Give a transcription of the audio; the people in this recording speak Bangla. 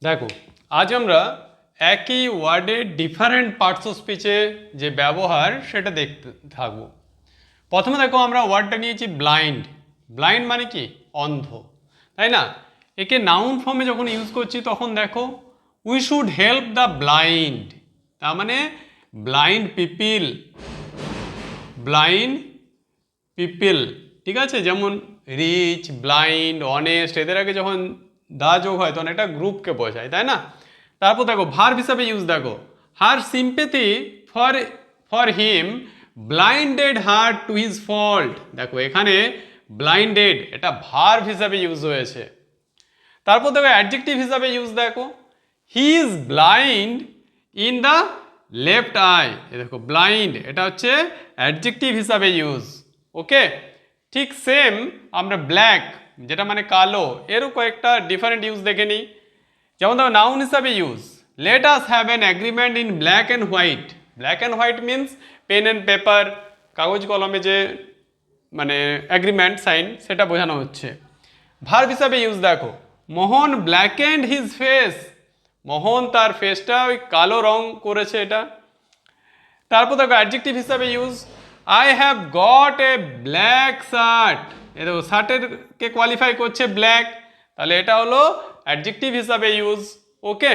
দেখো, আজ আমরা একই ওয়ার্ডের ডিফারেন্ট পার্টস অফ স্পিচে যে ব্যবহার সেটা দেখতে থাকবো। প্রথমে দেখো, আমরা ওয়ার্ডটা নিয়েছি ব্লাইন্ড। ব্লাইন্ড মানে কি? অন্ধ, তাই না? একে নাউন ফর্মে যখন ইউজ করছি তখন দেখো, we should help the blind. তার মানে ব্লাইন্ড পিপিল, ব্লাইন্ড পিপল, ঠিক আছে? যেমন রিচ, ব্লাইন্ড, অনেস্ট, এদের আগে যখন দা যোগ হয় তখন একটা গ্রুপকে বোঝায়, তাই না? তারপর দেখো ভার্ব হিসাবে ইউজ, দেখো her sympathy for for him blinded her to his fault. দেখো এখানে ব্লাইন্ডেড এটা ভার্ব হিসাবে ইউজ হয়েছে। তারপর দেখো অ্যাডজেক্টিভ হিসাবে ইউজ, দেখো he is blind in the left I. দেখো ব্লাইন্ড এটা হচ্ছে অ্যাডজেক্টিভ হিসাবে ইউজ। ওকে, ঠিক সেম আমরা ব্ল্যাক যেটা মানে কালো, এরও কয়েকটা ডিফারেন্ট ইউজ দেখে নিই। যেমন দেখো নাউন হিসাবে use, let us have an agreement in black and white. Black and white means pen and paper, কাগজ কলমে যে মানে এগ্রিমেন্ট সাইন, সেটা বোঝানো হচ্ছে। ভার্ব হিসাবে ইউজ দেখো, মোহন ব্ল্যাকেন্ড হিজ ফেস। মোহন তার ফেসটা ওই কালো রং করেছে এটা। তারপর দেখো অ্যাডজেক্টিভ হিসাবে use, I have got a black shirt. এ দেখো শার্টের কে কোয়ালিফাই করছে ব্ল্যাক, তাহলে এটা হলো অ্যাডজেক্টিভ হিসাবে ইউজ। ওকে।